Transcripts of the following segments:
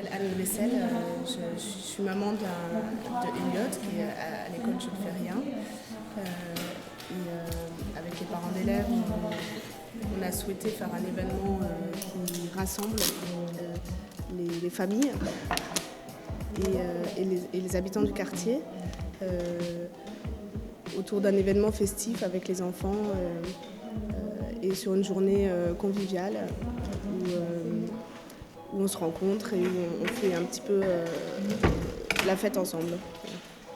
m'appelle Anne Bessel, je suis maman de Elliot qui est à l'école Je ne fais rien. Avec les parents d'élèves, on a souhaité faire un événement qui rassemble les familles et les habitants du quartier autour d'un événement festif avec les enfants et sur une journée conviviale où on se rencontre et où on fait un petit peu la fête ensemble.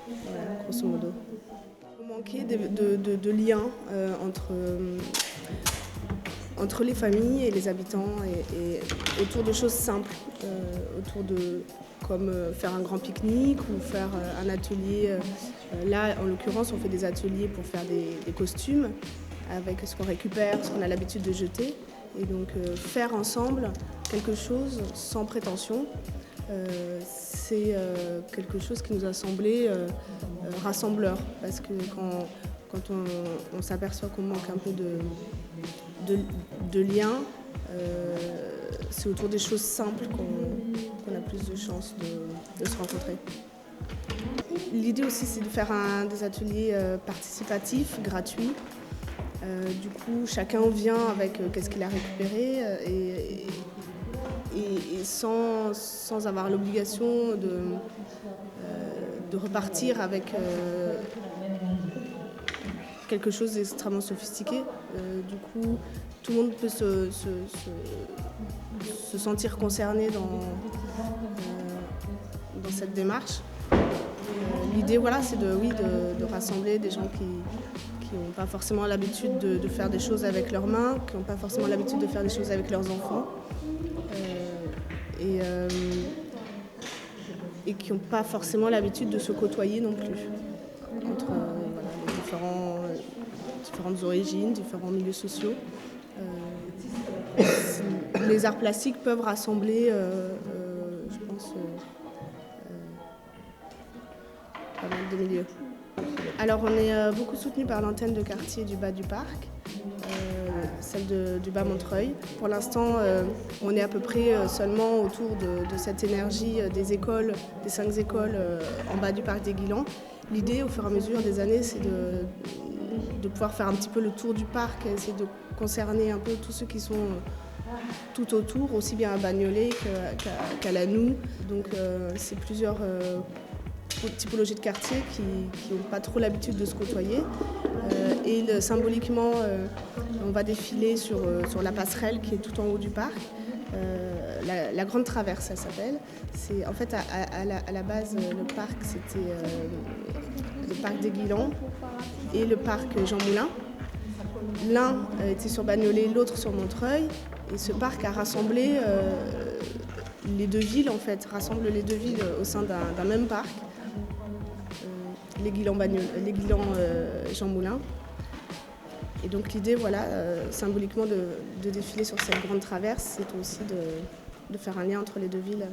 Voilà, grosso modo. On manquait de liens entre les familles et les habitants et autour de choses simples, comme faire un grand pique-nique ou faire un atelier. Là, en l'occurrence, on fait des ateliers pour faire des costumes avec ce qu'on récupère, ce qu'on a l'habitude de jeter. Et donc faire ensemble quelque chose sans prétention, c'est quelque chose qui nous a semblé rassembleur. Parce que quand on s'aperçoit qu'on manque un peu de liens, c'est autour des choses simples qu'on a plus de chances de se rencontrer. L'idée aussi, c'est de faire des ateliers participatifs, gratuits. Du coup, chacun vient avec qu'est-ce qu'il a récupéré et sans avoir l'obligation de repartir avec quelque chose d'extrêmement sophistiqué. Du coup, tout le monde peut se sentir concerné dans cette démarche. L'idée, voilà, c'est de rassembler des gens qui n'ont pas forcément l'habitude de faire des choses avec leurs mains, qui n'ont pas forcément l'habitude de faire des choses avec leurs enfants, et qui n'ont pas forcément l'habitude de se côtoyer non plus, entre les différentes origines, différents milieux sociaux. Les arts plastiques peuvent rassembler, je pense, pas mal de milieux. Alors on est beaucoup soutenu par l'antenne de quartier du bas du parc, celle du bas Montreuil. Pour l'instant, on est à peu près seulement autour de cette énergie des écoles, des 5 écoles en bas du parc des Guilans. L'idée, au fur et à mesure des années, c'est de pouvoir faire un petit peu le tour du parc, essayer de concerner un peu tous ceux qui sont tout autour, aussi bien à Bagnolet qu'à Lannou. Donc c'est plusieurs typologies de quartiers qui n'ont pas trop l'habitude de se côtoyer. Symboliquement, on va défiler sur la passerelle qui est tout en haut du parc. La Grande Traverse, ça s'appelle. C'est, en fait, à la base, le parc, c'était le parc des Guilans et le parc Jean Moulin. L'un était sur Bagnolet, l'autre sur Montreuil. Et ce parc a rassemblé les deux villes, en fait, rassemble les deux villes au sein d'un même parc. Les Guilans Jean Moulin. Et donc l'idée, voilà, symboliquement de défiler sur cette grande traverse, c'est aussi de faire un lien entre les deux villes.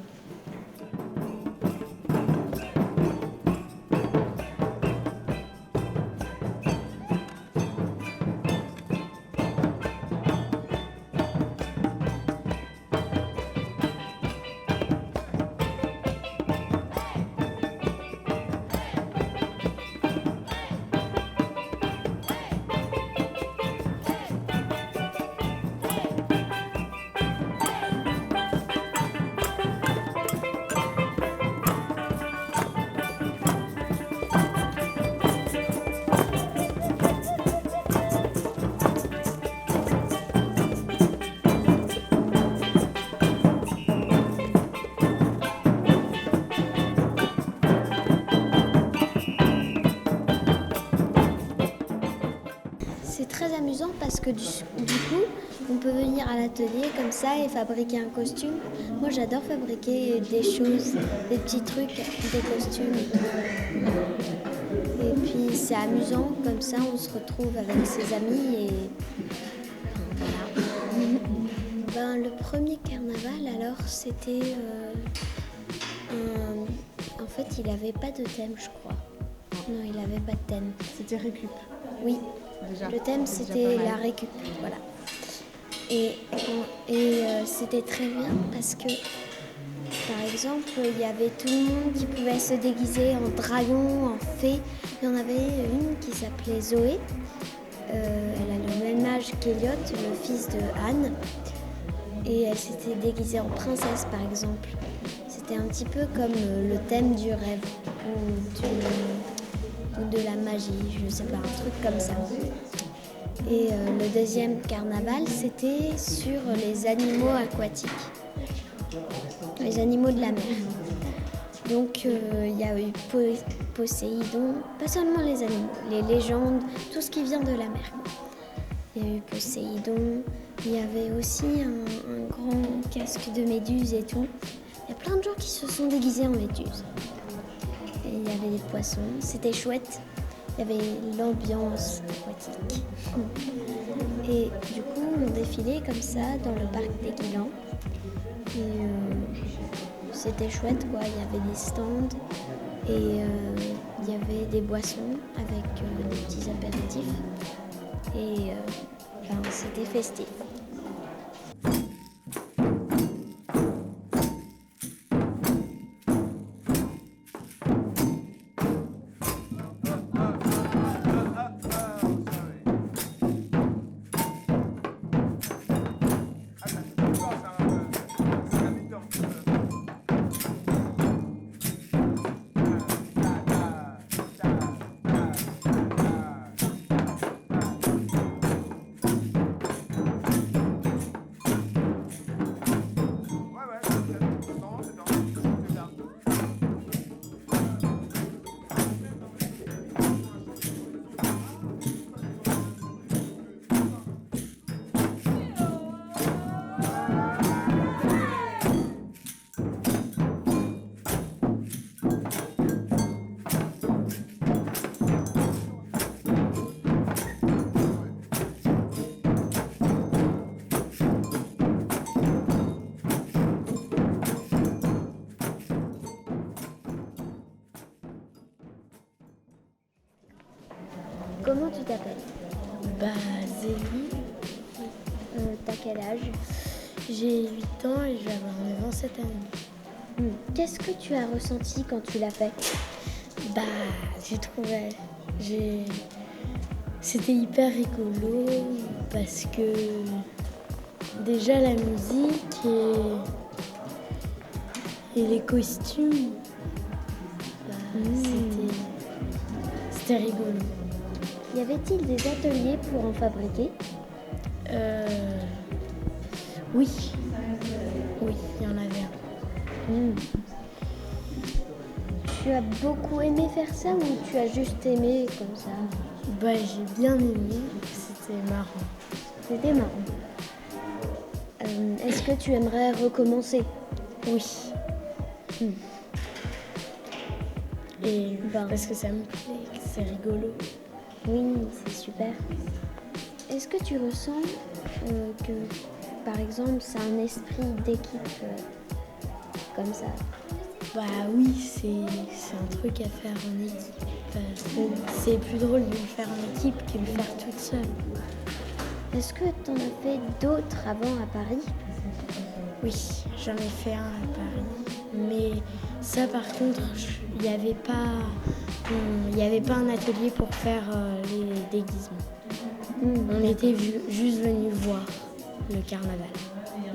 C'est très amusant parce que du coup, on peut venir à l'atelier comme ça et fabriquer un costume. Moi, j'adore fabriquer des choses, des petits trucs, des costumes et tout. Et puis, c'est amusant, comme ça, on se retrouve avec ses amis et voilà. Le premier carnaval, alors, c'était... En fait, il n'avait pas de thème, je crois. Non, il n'avait pas de thème. C'était récup. Oui. Déjà, le thème, c'était la récup. Voilà. Et c'était très bien parce que, par exemple, il y avait tout le monde qui pouvait se déguiser en dragon, en fée. Il y en avait une qui s'appelait Zoé. Elle a le même âge qu'Eliott, le fils de Anne. Et elle s'était déguisée en princesse, par exemple. C'était un petit peu comme le thème du rêve ou de la magie, je sais pas, un truc comme ça. Et le deuxième carnaval, c'était sur les animaux aquatiques, les animaux de la mer. Donc il y a eu Poséidon, pas seulement les animaux, les légendes, tout ce qui vient de la mer. Il y a eu Poséidon, il y avait aussi un grand casque de méduse et tout. Il y a plein de gens qui se sont déguisés en méduse. Et il y avait des poissons, c'était chouette. Il y avait l'ambiance aquatique. Et du coup, on défilait comme ça dans le parc des Guilans. Et c'était chouette, quoi. Il y avait des stands et il y avait des boissons avec des petits apéritifs. Et c'était festif. Comment tu t'appelles? Zélie, T'as quel âge? j'ai 8 ans et je vais avoir 9 ans cette année. Qu'est-ce que tu as ressenti quand tu l'as fait? J'ai trouvé... C'était hyper rigolo parce que déjà la musique et les costumes, c'était rigolo. Y avait-il des ateliers pour en fabriquer? Oui, il y en avait un. Tu as beaucoup aimé faire ça ou tu as juste aimé comme ça? J'ai bien aimé, c'était marrant. C'était marrant. Est-ce que tu aimerais recommencer? Oui. Et parce que ça me plaît, que c'est rigolo. Oui, c'est super. Est-ce que tu ressens que, par exemple, c'est un esprit d'équipe comme ça? Oui, c'est un truc à faire en équipe. C'est plus drôle de le faire en équipe que de le faire toute seule. Est-ce que tu en as fait d'autres avant à Paris? Oui, j'en ai fait un à Paris. Mais ça, par contre, il n'y avait pas un atelier pour faire les déguisements. On était juste venus voir le carnaval.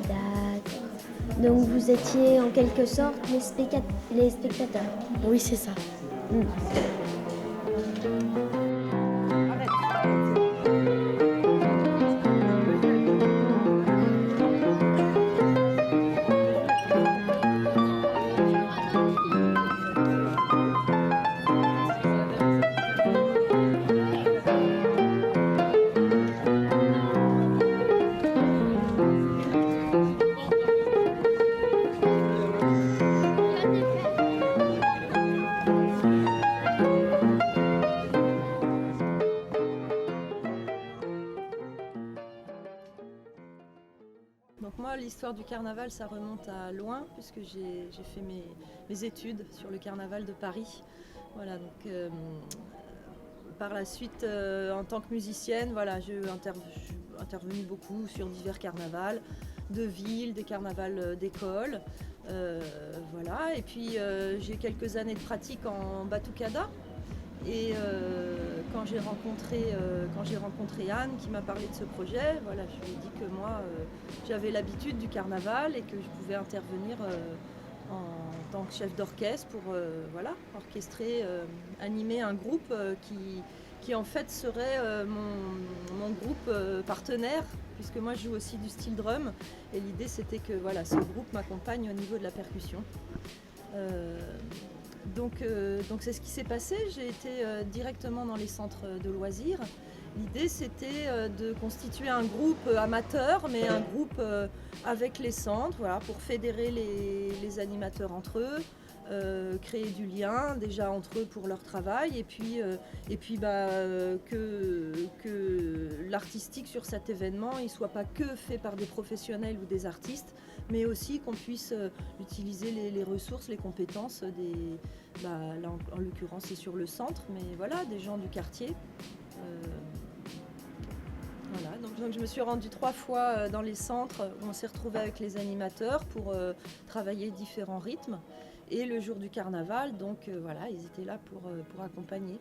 D'accord. Donc vous étiez en quelque sorte les spectateurs? Oui, c'est ça. Donc moi, l'histoire du carnaval, ça remonte à loin, puisque j'ai fait mes études sur le carnaval de Paris. Voilà, donc par la suite, en tant que musicienne, voilà, j'ai intervenu beaucoup sur divers carnavals de ville, des carnavals d'école. Voilà. et puis j'ai quelques années de pratique en batucada. Et quand j'ai rencontré Anne qui m'a parlé de ce projet, voilà, je lui ai dit que moi j'avais l'habitude du carnaval et que je pouvais intervenir en tant que chef d'orchestre pour orchestrer, animer un groupe qui en fait serait mon groupe partenaire, puisque moi je joue aussi du steel drum et l'idée c'était que voilà, ce groupe m'accompagne au niveau de la percussion. Donc c'est ce qui s'est passé, j'ai été directement dans les centres de loisirs. L'idée c'était de constituer un groupe amateur, mais un groupe avec les centres, voilà, pour fédérer les animateurs entre eux, créer du lien déjà entre eux pour leur travail, et puis que l'artistique sur cet événement il soit pas que fait par des professionnels ou des artistes, mais aussi qu'on puisse utiliser les ressources, les compétences là en l'occurrence c'est sur le centre, mais voilà, des gens du quartier. Voilà, donc je me suis rendue 3 fois dans les centres où on s'est retrouvés avec les animateurs pour travailler différents rythmes. Et le jour du carnaval, donc voilà, ils étaient là pour accompagner.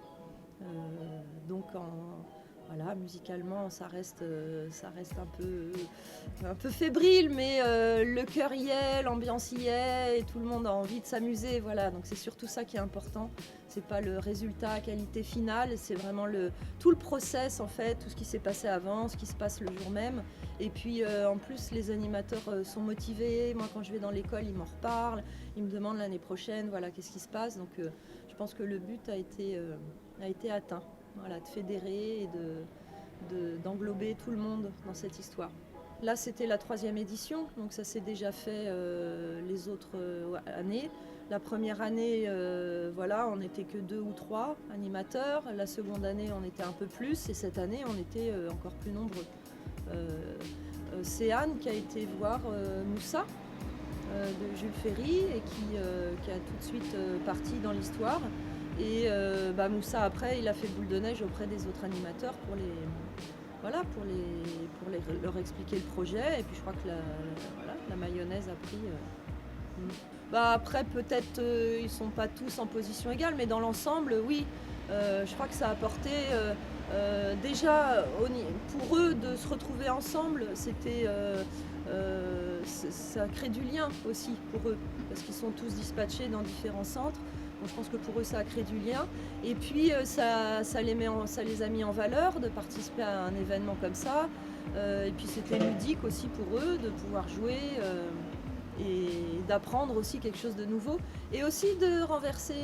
Voilà, musicalement, ça reste un peu fébrile, mais le cœur y est, l'ambiance y est, et tout le monde a envie de s'amuser. Voilà, donc c'est surtout ça qui est important. C'est pas le résultat, qualité finale, c'est vraiment tout le process en fait, tout ce qui s'est passé avant, ce qui se passe le jour même. Et puis en plus, les animateurs sont motivés. Moi, quand je vais dans l'école, ils m'en reparlent, ils me demandent l'année prochaine, voilà, qu'est-ce qui se passe. Donc je pense que le but a été atteint. Voilà, de fédérer et d'englober tout le monde dans cette histoire. Là, c'était la 3e édition, donc ça s'est déjà fait les autres années. La première année, on n'était que 2 ou 3 animateurs. La seconde année, on était un peu plus, et cette année, on était encore plus nombreux. C'est Anne qui a été voir Moussa de Jules Ferry et qui a tout de suite parti dans l'histoire. Et Moussa après il a fait boule de neige auprès des autres animateurs pour leur expliquer le projet, et puis je crois que la mayonnaise a pris. Après peut-être ils sont pas tous en position égale, mais dans l'ensemble oui, je crois que ça a apporté déjà pour eux de se retrouver ensemble, c'était ça crée du lien aussi pour eux, parce qu'ils sont tous dispatchés dans différents centres. Donc, je pense que pour eux ça a créé du lien, et puis ça les a mis en valeur de participer à un événement comme ça, et puis c'était ludique aussi pour eux de pouvoir jouer et d'apprendre aussi quelque chose de nouveau, et aussi de renverser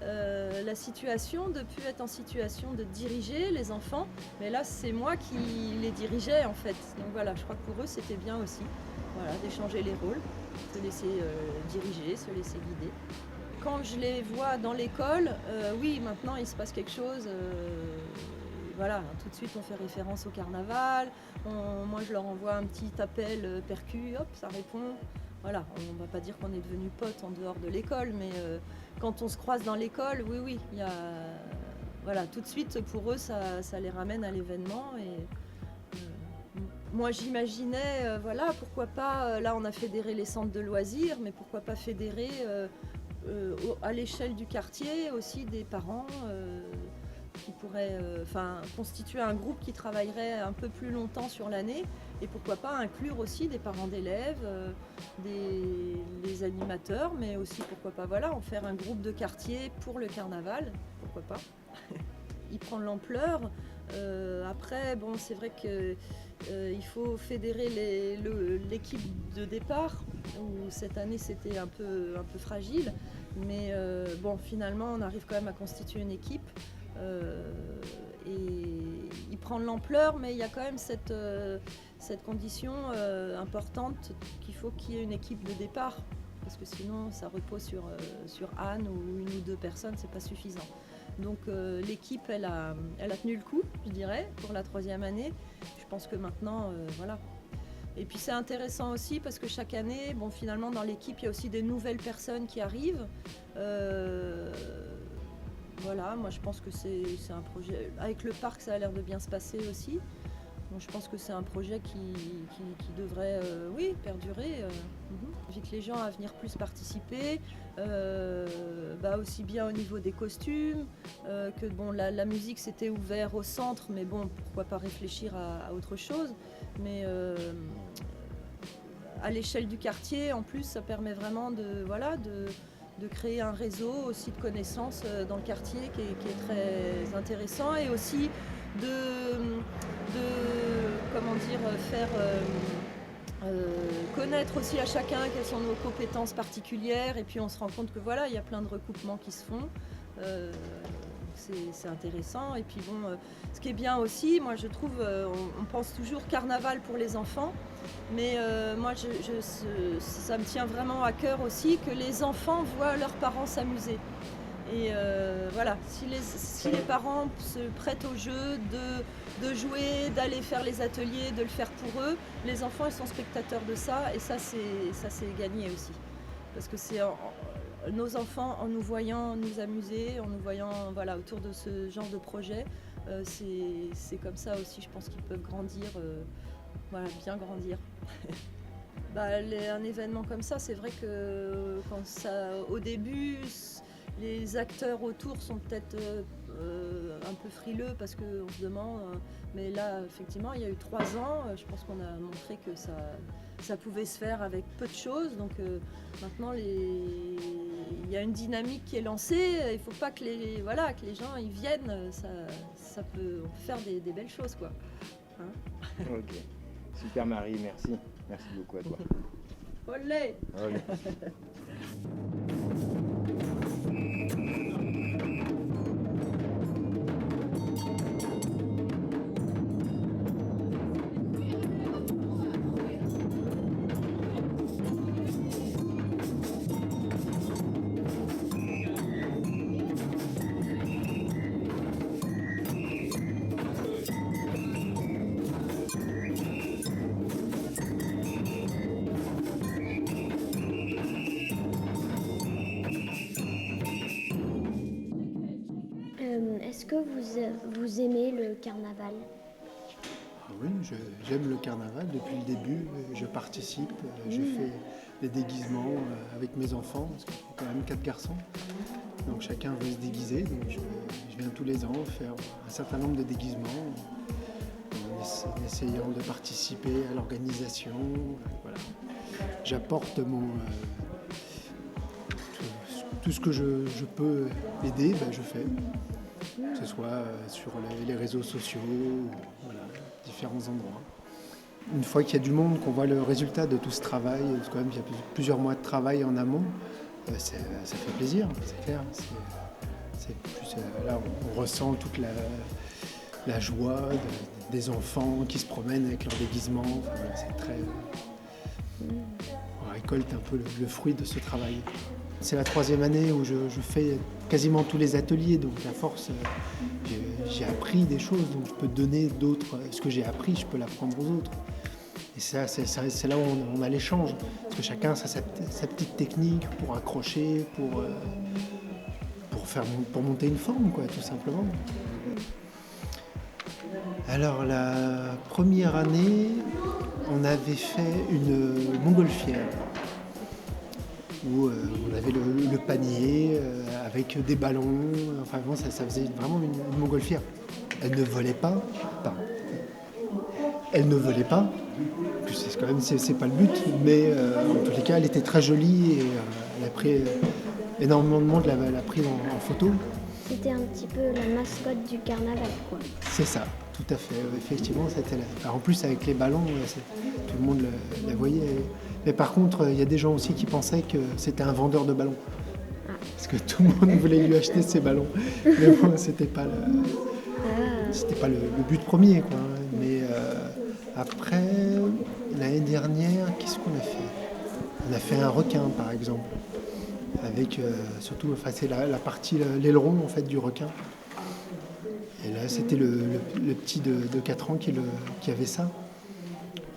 la situation, de plus être en situation de diriger les enfants, mais là c'est moi qui les dirigeais en fait. Donc voilà, je crois que pour eux c'était bien aussi, voilà, d'échanger les rôles, se laisser diriger, se laisser guider. Quand je les vois dans l'école, oui, maintenant il se passe quelque chose. Voilà, tout de suite on fait référence au carnaval. Moi je leur envoie un petit appel percu, hop, ça répond. Voilà, on ne va pas dire qu'on est devenus potes en dehors de l'école, mais quand on se croise dans l'école, oui, il y a, voilà, tout de suite pour eux ça les ramène à l'événement. Et moi j'imaginais, pourquoi pas, là on a fédéré les centres de loisirs, mais pourquoi pas fédérer à l'échelle du quartier aussi des parents qui pourraient constituer un groupe qui travaillerait un peu plus longtemps sur l'année, et pourquoi pas inclure aussi des parents d'élèves, des animateurs, mais aussi pourquoi pas en faire un groupe de quartier pour le carnaval, pourquoi pas. Il prend de l'ampleur. Après, bon, c'est vrai que il faut fédérer l'équipe de départ, où cette année c'était un peu fragile, mais finalement on arrive quand même à constituer une équipe, et il prend de l'ampleur, mais il y a quand même cette condition importante qu'il faut qu'il y ait une équipe de départ, parce que sinon ça repose sur Anne ou 1 ou 2 personnes, c'est pas suffisant. Donc l'équipe elle a tenu le coup, je dirais, pour la 3e année. Je pense que maintenant, voilà. Et puis c'est intéressant aussi parce que chaque année, finalement dans l'équipe il y a aussi des nouvelles personnes qui arrivent. Voilà, moi je pense que c'est un projet. Avec le parc ça a l'air de bien se passer aussi. Donc je pense que c'est un projet qui devrait perdurer. J'invite les gens à venir plus participer, aussi bien au niveau des costumes, que bon, la musique c'était ouvert au centre, mais bon, pourquoi pas réfléchir à autre chose. Mais à l'échelle du quartier, en plus, ça permet vraiment de créer un réseau aussi de connaissances dans le quartier qui est très intéressant, et aussi faire connaître aussi à chacun quelles sont nos compétences particulières, et puis on se rend compte que voilà, il y a plein de recoupements qui se font. C'est intéressant. Et puis bon, ce qui est bien aussi, moi je trouve, on pense toujours carnaval pour les enfants, mais moi ça me tient vraiment à cœur aussi que les enfants voient leurs parents s'amuser. Et voilà, si les parents se prêtent au jeu de jouer, d'aller faire les ateliers, de le faire pour eux, les enfants ils sont spectateurs de ça, et ça c'est gagné aussi. Parce que c'est nos enfants, en nous voyant nous amuser, en nous voyant autour de ce genre de projet, c'est comme ça aussi, je pense qu'ils peuvent grandir, bien grandir. Un événement comme ça, c'est vrai que au début, les acteurs autour sont peut-être un peu frileux parce qu'on se demande, mais là effectivement il y a eu 3 ans, je pense qu'on a montré que ça pouvait se faire avec peu de choses, donc maintenant il y a une dynamique qui est lancée, il ne faut pas que les gens ils viennent, on peut faire des belles choses quoi. Hein. Ok, super Marie, merci beaucoup à toi. Olé. Olé. Est-ce que vous aimez le carnaval ? Oui, j'aime le carnaval depuis le début. Je participe, je fais des déguisements avec mes enfants, parce qu'il y a quand même 4 garçons. Donc chacun veut se déguiser. Donc je viens tous les ans faire un certain nombre de déguisements en essayant de participer à l'organisation. Voilà. J'apporte tout ce que je peux aider, je fais. Que ce soit sur les réseaux sociaux, différents endroits. Une fois qu'il y a du monde, qu'on voit le résultat de tout ce travail, parce qu'il y a plusieurs mois de travail en amont, ça fait plaisir, c'est clair. Là, on ressent toute la joie des enfants qui se promènent avec leur déguisement. C'est très... On récolte un peu le fruit de ce travail. C'est la 3e année où je fais quasiment tous les ateliers, donc à force, j'ai appris des choses, donc je peux donner d'autres. Ce que j'ai appris, je peux l'apprendre aux autres. Et c'est là où on a l'échange, parce que chacun a sa petite technique pour accrocher, pour monter une forme, quoi, tout simplement. Alors la première année, on avait fait une montgolfière, où on avait le panier avec des ballons, enfin bon, ça faisait vraiment une montgolfière. Elle ne volait pas, c'est pas le but, mais en tous les cas elle était très jolie et elle a pris énormément de monde l'a pris en photo. C'était un petit peu la mascotte du carnaval, quoi. C'est ça, tout à fait, effectivement c'était là. Alors, en plus avec les ballons, tout le monde la voyait. Mais par contre, il y a des gens aussi qui pensaient que c'était un vendeur de ballons. Parce que tout le monde voulait lui acheter ses ballons. Mais bon, c'était pas le but premier, quoi. Mais après, l'année dernière, qu'est-ce qu'on a fait ? On a fait un requin, par exemple. Avec surtout, c'est la partie, l'aileron en fait, du requin. Et là, c'était le petit de 4 ans qui avait ça.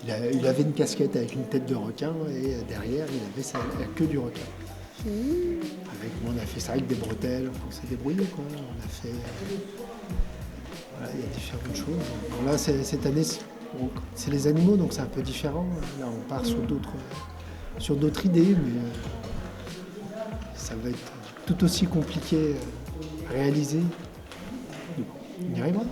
Il avait une casquette avec une tête de requin et derrière, il avait la queue du requin. On a fait ça avec des bretelles, on s'est débrouillé, quoi. On a fait... il y a différentes choses. Bon, là, cette année, c'est les animaux, donc c'est un peu différent. Là, on part sur sur d'autres idées, mais ça va être tout aussi compliqué à réaliser. Mais bon, on y arrivera.